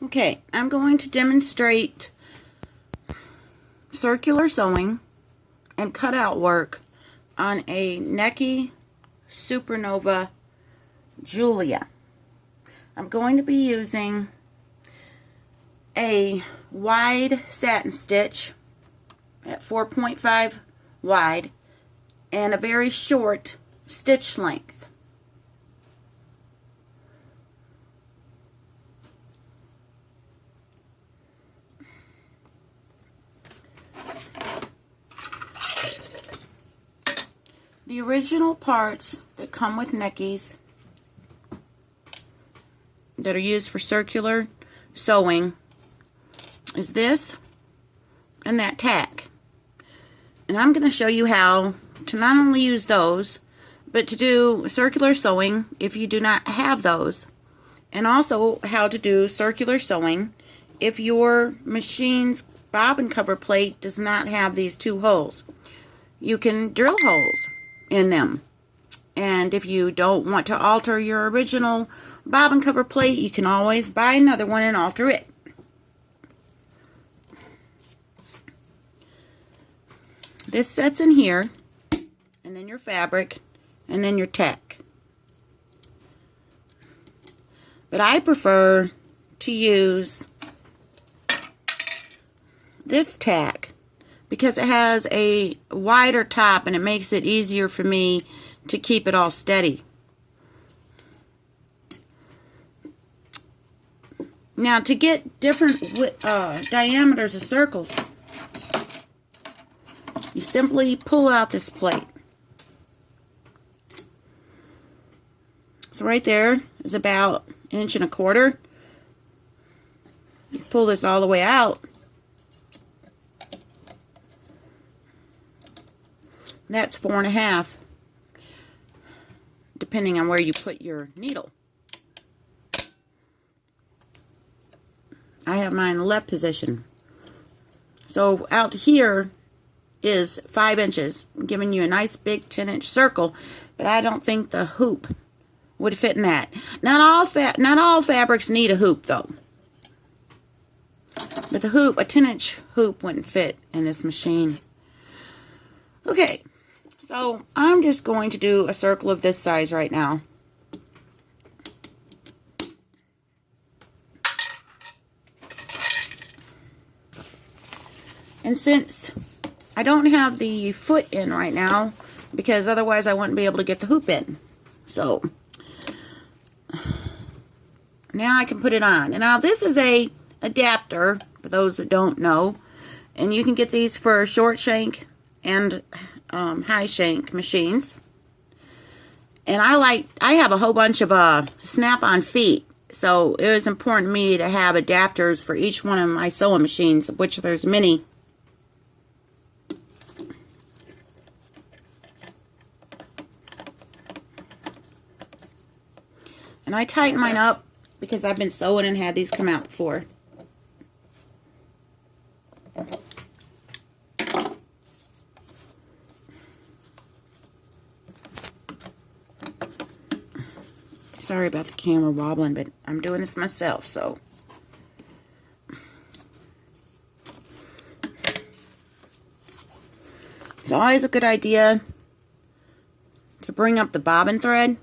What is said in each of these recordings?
Okay, I'm going to demonstrate circular sewing and cutout work on a Necchi Supernova Julia. I'm going to be using a wide satin stitch at 4.5 wide and a very short stitch length. The original parts that come with Necchis that are used for circular sewing is this and that tack. And I'm going to show you how to not only use those, but to do circular sewing if you do not have those. And also how to do circular sewing if your machine's bobbin cover plate does not have these two holes. You can drill holes in them. And if you don't want to alter your original bobbin cover plate, you can always buy another one and alter it. This sets in here, and then your fabric, and then your tack. But I prefer to use this tack because it has a wider top and it makes it easier for me to keep it all steady. Now, to get different diameters of circles, you simply pull out this plate. So right there is about 1.25 inches. You pull this all the way out. That's 4.5, depending on where you put your needle. I have mine in the left position. So out here is 5 inches, I'm giving you a nice big 10-inch circle, but I don't think the hoop would fit in that. Not all fabrics need a hoop though. But the hoop, a 10-inch hoop wouldn't fit in this machine. Okay, so I'm just going to do a circle of this size right now. And since I don't have the foot in right now, because otherwise I wouldn't be able to get the hoop in. So now I can put it on. And now this is a adapter, for those that don't know. And you can get these for short shank and high shank machines. And I have a whole bunch of snap-on feet. So it was important to me to have adapters for each one of my sewing machines, of which there's many. And I tighten mine up because I've been sewing and had these come out before. Sorry about the camera wobbling, but I'm doing this myself, so. It's always a good idea to bring up the bobbin thread.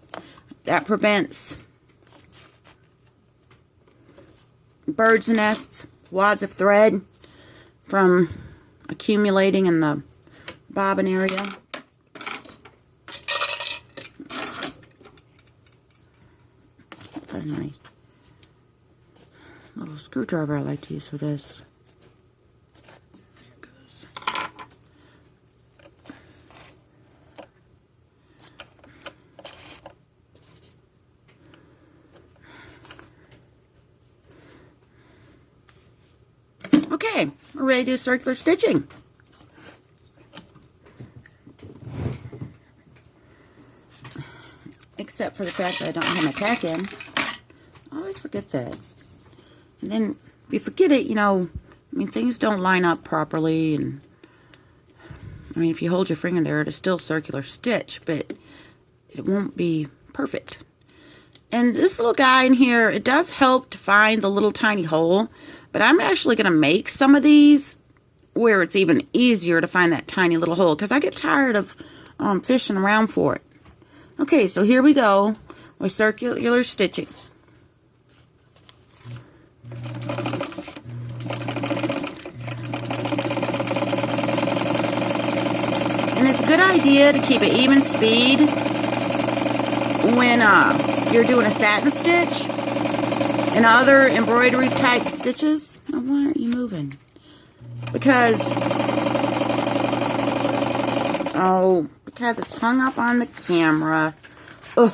That prevents birds' nests, wads of thread from accumulating in the bobbin area. Got a nice little screwdriver I like to use for this. There it goes. Okay, we're ready to do circular stitching. Except for the fact that I don't have my tack in. I always forget that. And then if you forget it, you know, I mean, things don't line up properly. And I mean, if you hold your finger there, it is still circular stitch, but it won't be perfect. And this little guy in here, it does help to find the little tiny hole, but I'm actually going to make some of these where it's even easier to find that tiny little hole, because I get tired of fishing around for it. Okay, so here we go with circular stitching. And it's a good idea to keep an even speed when you're doing a satin stitch and other embroidery type stitches. Oh, why aren't you moving? Because it's hung up on the camera. Ugh,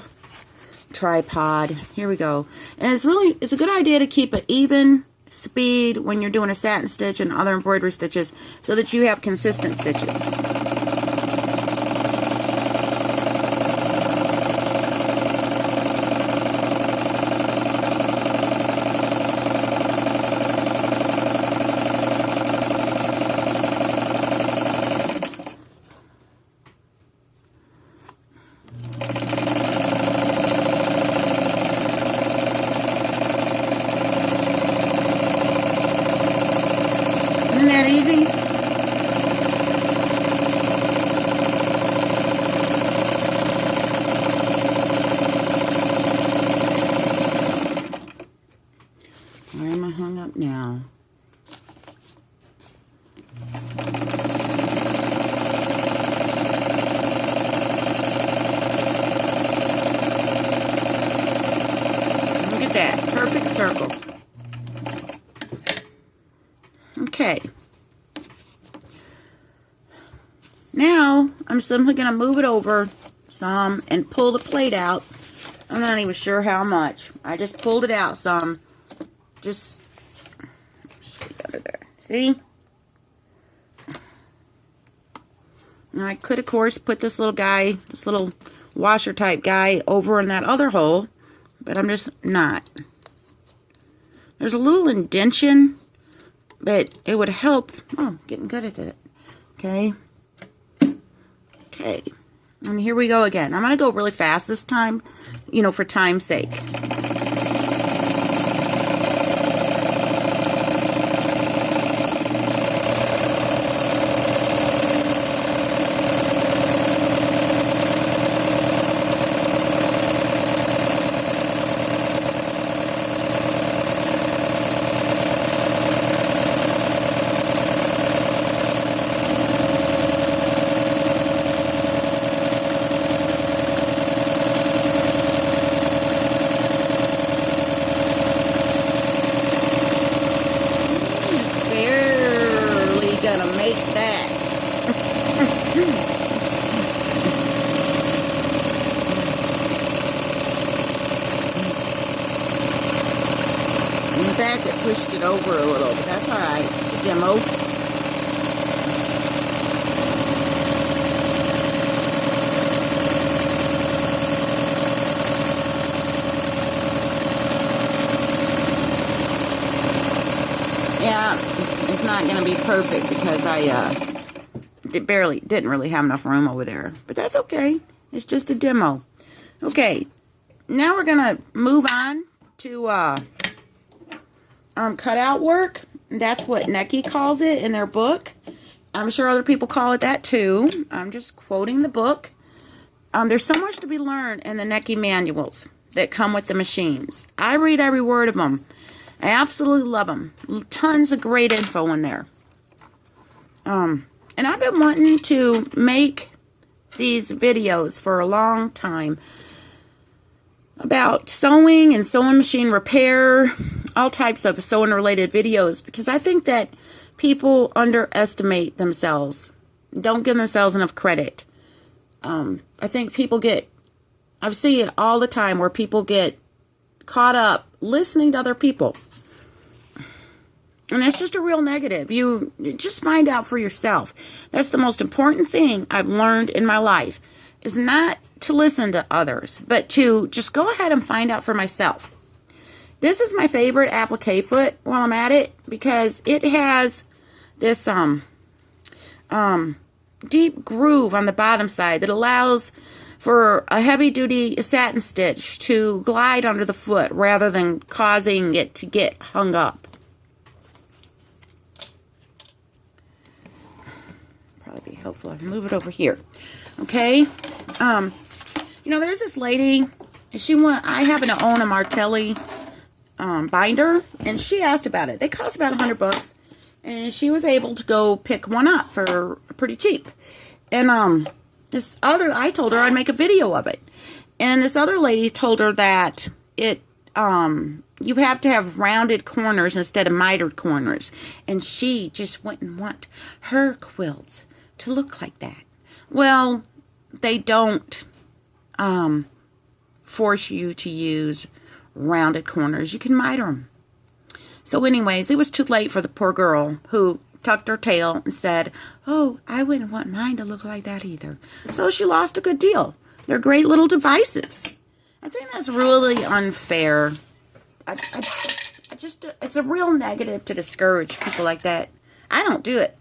tripod. Here we go. And it's a good idea to keep an even speed when you're doing a satin stitch and other embroidery stitches so that you have consistent stitches. That easy? Where am I hung up now? Look at that. Perfect circle. Okay. Now, I'm simply going to move it over some and pull the plate out. I'm not even sure how much. I just pulled it out some. Just under there. See? Now, I could, of course, put this little guy, this little washer type guy over in that other hole, but I'm just not. There's a little indentation, but it would help. Oh, getting good at it. Okay. Okay, and here we go again. I'm going to go really fast this time, for time's sake. Gonna make that. In fact, it pushed it over a little, but that's alright. It's a demo. Yeah, it's not going to be perfect because I didn't really have enough room over there. But that's okay. It's just a demo. Okay, now we're going to move on to cutout work. That's what Necchi calls it in their book. I'm sure other people call it that too. I'm just quoting the book. There's so much to be learned in the Necchi manuals that come with the machines. I read every word of them. I absolutely love them. Tons of great info in there. And I've been wanting to make these videos for a long time about sewing and sewing machine repair, all types of sewing related videos, because I think that people underestimate themselves, don't give themselves enough credit. I think I've seen it all the time where people get caught up listening to other people. And that's just a real negative. You just find out for yourself. That's the most important thing I've learned in my life, is not to listen to others, but to just go ahead and find out for myself. This is my favorite applique foot while I'm at it, because it has this deep groove on the bottom side that allows for a heavy-duty satin stitch to glide under the foot rather than causing it to get hung up. Probably be helpful if I move it over here. Okay. You know, there's this lady, and I happen to own a Martelli binder, and she asked about it. They cost about $100, and she was able to go pick one up for pretty cheap. And I told her I'd make a video of it, and this other lady told her that you have to have rounded corners instead of mitered corners, and she just wouldn't want her quilts to look like that. Well, they don't force you to use rounded corners. You can miter them. So anyways, it was too late for the poor girl who tucked her tail and said, oh, I wouldn't want mine to look like that either. So she lost a good deal. They're great little devices. I think that's really unfair. It's a real negative to discourage people like that. I don't do it.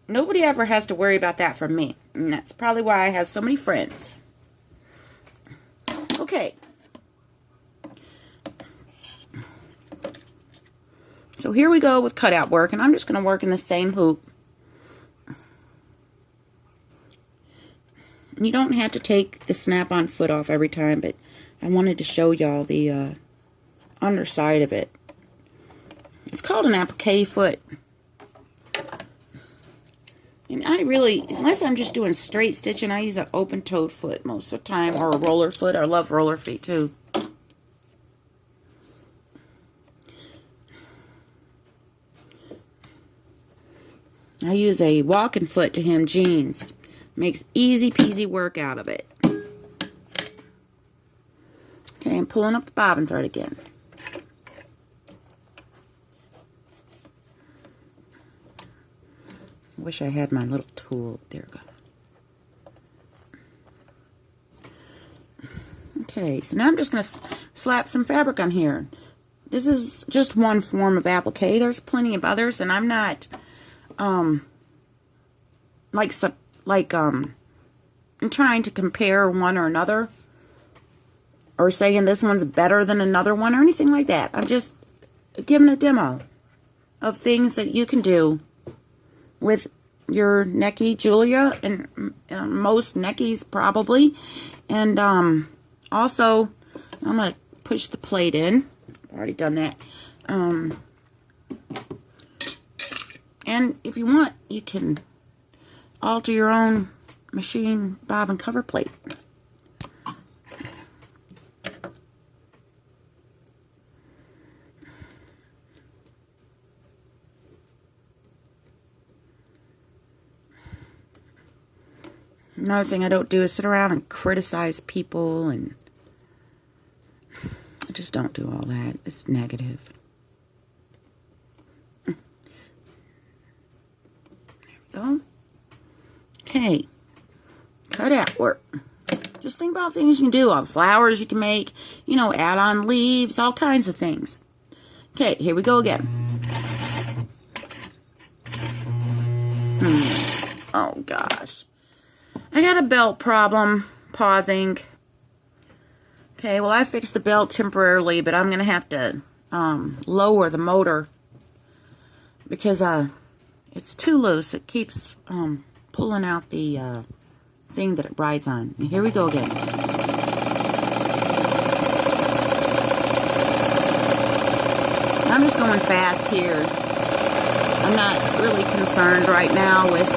Nobody ever has to worry about that from me. And that's probably why I have so many friends. Okay. So here we go with cutout work, and I'm just going to work in the same hoop. You don't have to take the snap-on foot off every time, but I wanted to show y'all the underside of it. It's called an applique foot. And I really, unless I'm just doing straight stitching, I use an open-toed foot most of the time, or a roller foot. I love roller feet too. I use a walking foot to hem jeans. Makes easy peasy work out of it. Okay, I'm pulling up the bobbin thread again. Wish I had my little tool. There we go. Okay, so now I'm just going to slap some fabric on here. This is just one form of applique. There's plenty of others, and I'm not I'm trying to compare one or another, or saying this one's better than another one or anything like that. I'm just giving a demo of things that you can do with your Necchi Julia, and most Neckis probably. And also, I'm going to push the plate in. I've already done that. And if you want, you can alter your own machine bobbin cover plate. Another thing I don't do is sit around and criticize people, and I just don't do all that. It's negative. There we go. Okay, cutout work. Just think about things you can do, all the flowers you can make, you know, add on leaves, all kinds of things. Okay, here we go again. Oh gosh. I got a belt problem. Pausing. Okay, well I fixed the belt temporarily, but I'm going to have to lower the motor because it's too loose. It keeps pulling out the thing that it rides on. And here we go again. I'm just going fast here. I'm not really concerned right now with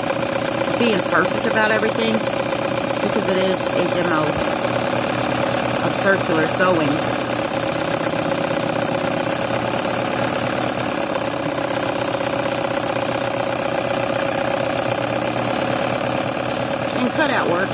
being perfect about everything, because it is a demo of circular sewing. And cutout work.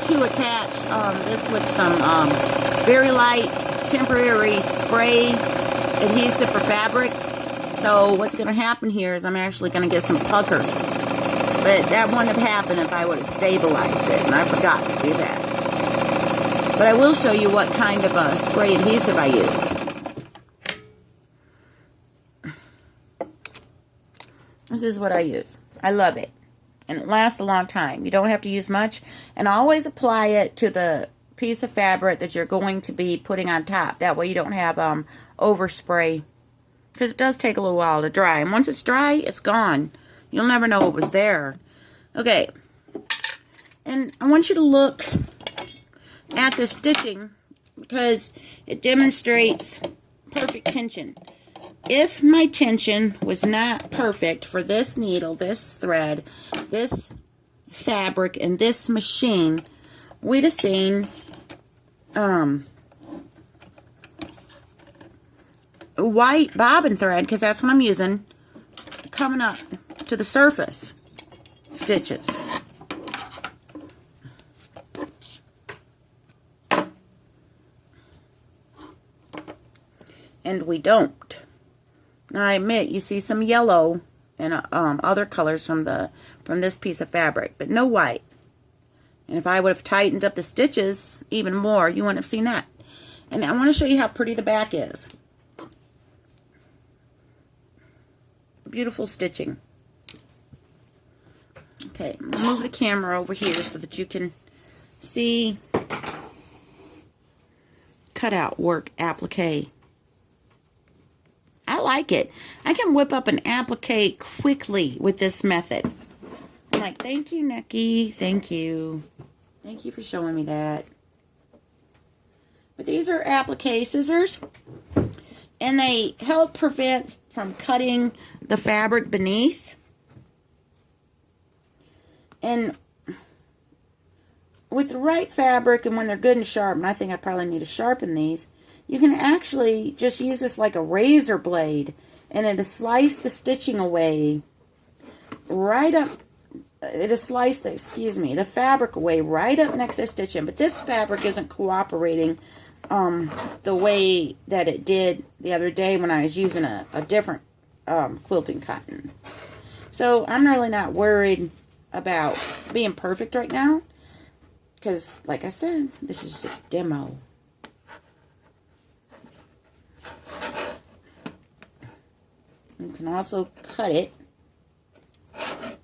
To attach this with some very light temporary spray adhesive for fabrics, So what's going to happen here is I'm actually going to get some puckers. But that wouldn't have happened if I would have stabilized it, and I forgot to do that. But I will show you what kind of spray adhesive I use. This is what I use. I love it. And it lasts a long time. You don't have to use much. And always apply it to the piece of fabric that you're going to be putting on top. That way you don't have overspray. Because it does take a little while to dry. And once it's dry, it's gone. You'll never know it was there. Okay. And I want you to look at the stitching because it demonstrates perfect tension. If my tension was not perfect for this needle, this thread, this fabric, and this machine, we'd have seen white bobbin thread, because that's what I'm using, coming up to the surface stitches. And we don't. Now I admit you see some yellow and other colors from this piece of fabric, but no white. And if I would have tightened up the stitches even more, you wouldn't have seen that. And I want to show you how pretty the back is. Beautiful stitching. Okay, I'm going to move the camera over here so that you can see cutout work applique. I like it. I can whip up an applique quickly with this method. I'm like, thank you, Necchi. Thank you. Thank you for showing me that. But these are applique scissors. And they help prevent from cutting the fabric beneath. And with the right fabric and when they're good and sharp, and I think I probably need to sharpen these, you can actually just use this like a razor blade and it'll slice the stitching away right up. It'll slice the fabric away right up next to the stitching. But this fabric isn't cooperating the way that it did the other day when I was using a different quilting cotton. So I'm really not worried about being perfect right now because, like I said, this is a demo. You can also cut it if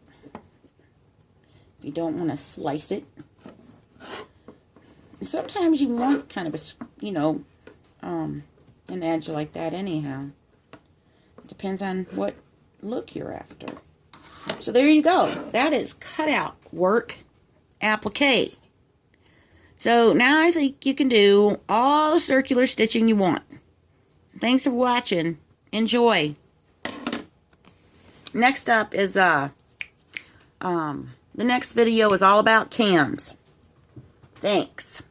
you don't want to slice it. Sometimes you want kind of a, you know, an edge like that anyhow. It depends on what look you're after. So there you go. That is cutout work applique. So now I think you can do all the circular stitching you want. Thanks for watching. Enjoy. Next up is the next video is all about cams. Thanks.